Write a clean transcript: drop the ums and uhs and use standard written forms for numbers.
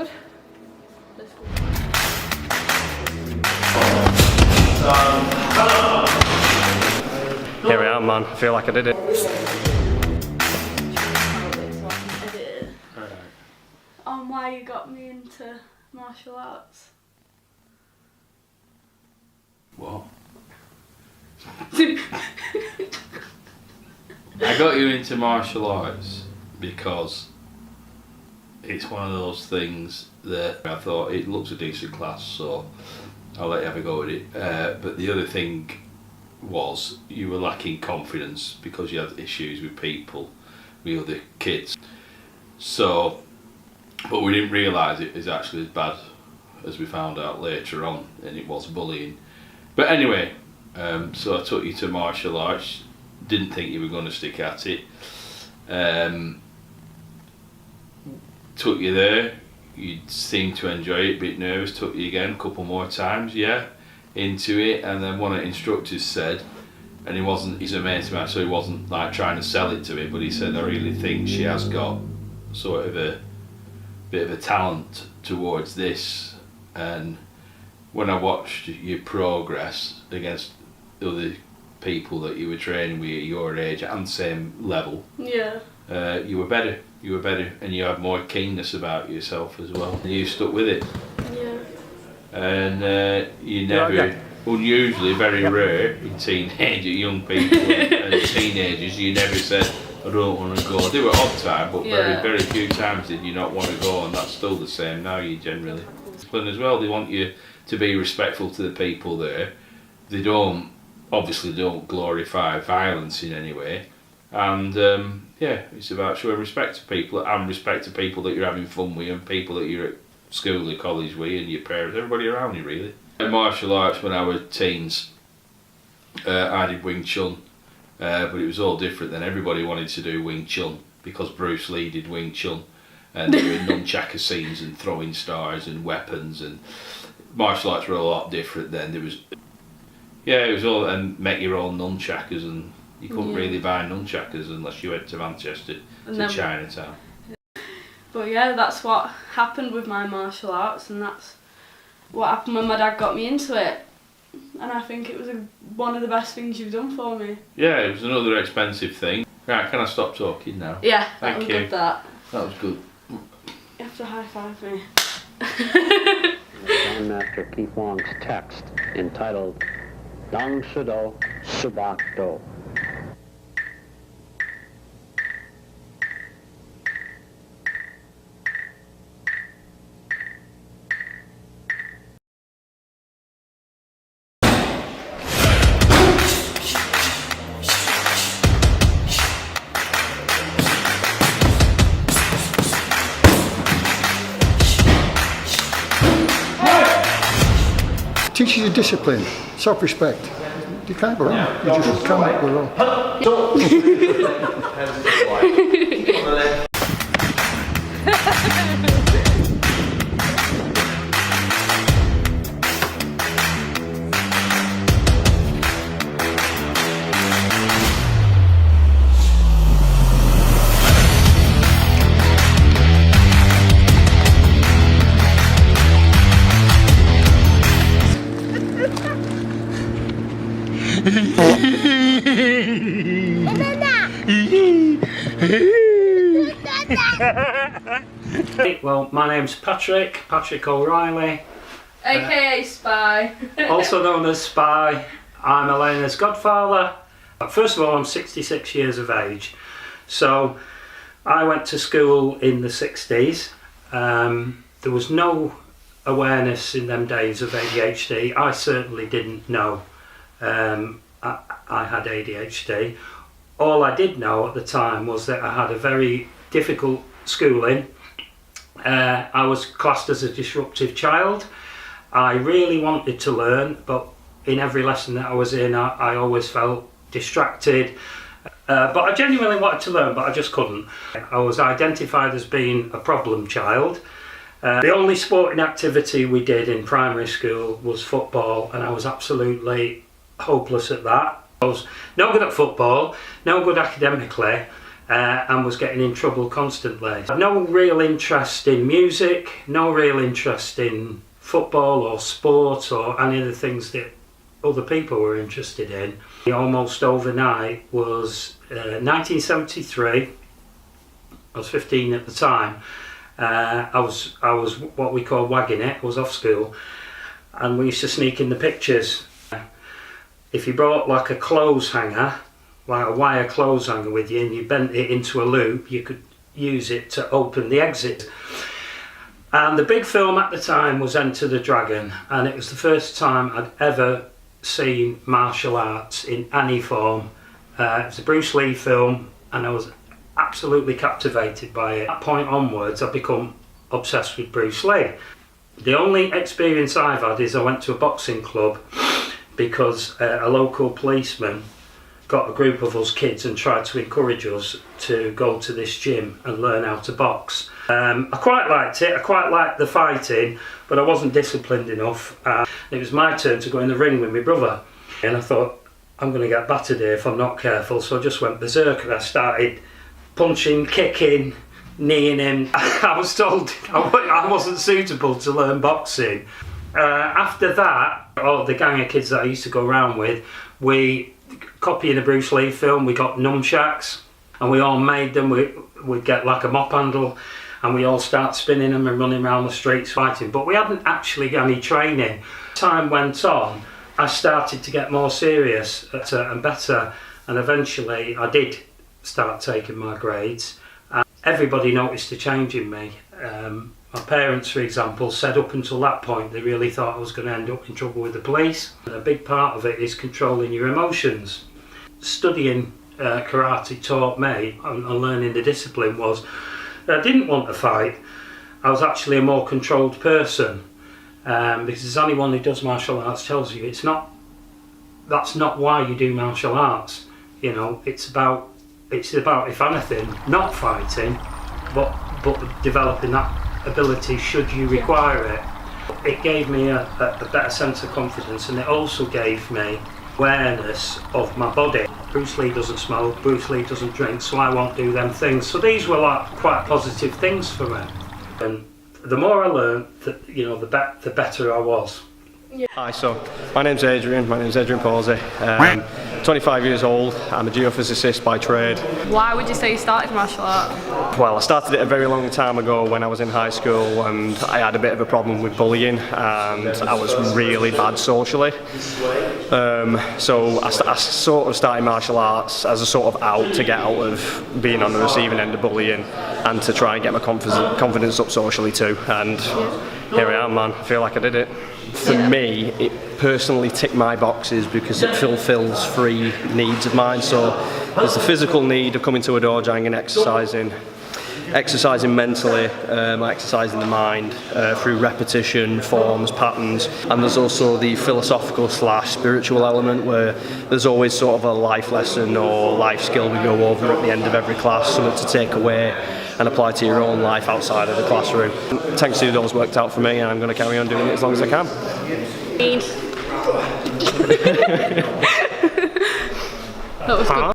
Good. Let's go. Here we are, man. I feel like I did it. On why you got me into martial arts. What? I got you into martial arts because it's one of those things that I thought it looks a decent class, so I'll let you have a go at it. But the other thing was you were lacking confidence because you had issues with people, with other kids. So, but we didn't realise it was actually as bad as we found out later on, and it was bullying. But anyway, so I took you to martial arts. Didn't think you were going to stick at it. Took you there. You seemed to enjoy it. A bit nervous. Took you again a couple more times. Yeah, into it. And then one of the instructors said, and he's a mate of mine, so he wasn't like trying to sell it to me, but he said, I really think she has got sort of a bit of a talent towards this. And when I watched your progress against other people that you were training with at your age and same level, Yeah. You were better, and you had more keenness about yourself as well. You stuck with it. Yeah. And you never, unusually very rare in young people and teenagers, you never said, I don't want to go. They were odd time, but very few times did you not want to go, and that's still the same now. You generally discipline as well. They want you to be respectful to the people there. They obviously don't glorify violence in any way, and it's about showing respect to people and respect to people that you're having fun with and people that you're at school or college with and your parents, everybody around you really. In martial arts, when I was teens, I did Wing Chun. But it was all different then. Everybody wanted to do Wing Chun because Bruce Lee did Wing Chun, and there were nunchaka scenes and throwing stars and weapons, and martial arts were a lot different then. It was all, and make your own nunchakas, and you couldn't really buy nunchakas unless you went to Manchester to Chinatown. But yeah, that's what happened with my martial arts, and that's what happened when my dad got me into it. And I think it was one of the best things you've done for me. Yeah, it was another expensive thing. Right, can I stop talking now? Yeah, thank you. Good, that was good. You have to high five me. John Master Keith Wong's text entitled Dang Sudo Subak Do. Teaches you discipline, self-respect. You can't go wrong. You just can't go wrong. Well, my name's Patrick O'Reilly. AKA Spy. Also known as Spy. I'm Elena's godfather. First of all, I'm 66 years of age. So I went to school in the 60s. There was no awareness in them days of ADHD. I certainly didn't know I had ADHD. All I did know at the time was that I had a very difficult schooling. I was classed as a disruptive child. I really wanted to learn, but in every lesson that I was in, I always felt distracted. But I genuinely wanted to learn, but I just couldn't. I was identified as being a problem child. The only sporting activity we did in primary school was football, and I was absolutely hopeless at that. I was no good at football, no good academically, and was getting in trouble constantly. No real interest in music, no real interest in football or sport or any of the things that other people were interested in. Almost overnight was 1973. I was 15 at the time. I was what we call wagging it. I was off school, and we used to sneak in the pictures. If you brought like a clothes hanger, like a wire clothes hanger with you, and you bent it into a loop, you could use it to open the exit. And the big film at the time was Enter the Dragon, and it was the first time I'd ever seen martial arts in any form. It was a Bruce Lee film, and I was absolutely captivated by it. At that point onwards, I've become obsessed with Bruce Lee. The only experience I've had is I went to a boxing club because a local policeman got a group of us kids and tried to encourage us to go to this gym and learn how to box. I quite liked it, I quite liked the fighting, but I wasn't disciplined enough. It was my turn to go in the ring with my brother, and I thought, I'm going to get battered here if I'm not careful, so I just went berserk and I started punching, kicking, kneeing him. I was told I wasn't suitable to learn boxing. After that, the gang of kids that I used to go around with, we copying a Bruce Lee film, we got nunchucks and we all made them. We'd get like a mop handle and we all start spinning them and running around the streets fighting, but we hadn't actually got any training. Time went on, I started to get more serious and better, and eventually I did start taking my grades. Everybody noticed a change in me. My parents, for example, said up until that point they really thought I was going to end up in trouble with the police. A big part of it is controlling your emotions. Studying karate taught me, and learning the discipline, was that I didn't want to fight. I was actually a more controlled person, because anyone who does martial arts tells you that's not why you do martial arts. You know, it's about, if anything, not fighting, but developing that ability should you require it. It gave me a better sense of confidence, and it also gave me awareness of my body. Bruce Lee doesn't smoke, Bruce Lee doesn't drink, so I won't do them things. So these were like quite positive things for me. And the more I learned, the better I was. Yeah. Hi, so my name's Adrian Posey. 25 years old, I'm a geophysicist by trade. Why would you say you started martial art? Well, I started it a very long time ago when I was in high school, and I had a bit of a problem with bullying, and I was really bad socially. So I sort of started martial arts as a sort of out to get out of being on the receiving end of bullying, and to try and get my confidence up socially too. And here I am, man. I feel like I did it. For me, it personally ticked my boxes because it fulfills 3 needs of mine. So there's the physical need of coming to a dojo and exercising mentally, exercising the mind through repetition, forms, patterns, and there's also the philosophical / spiritual element where there's always sort of a life lesson or life skill we go over at the end of every class, something to take away and apply to your own life outside of the classroom. Thanks to those worked out for me, and I'm going to carry on doing it as long as I can. That was good.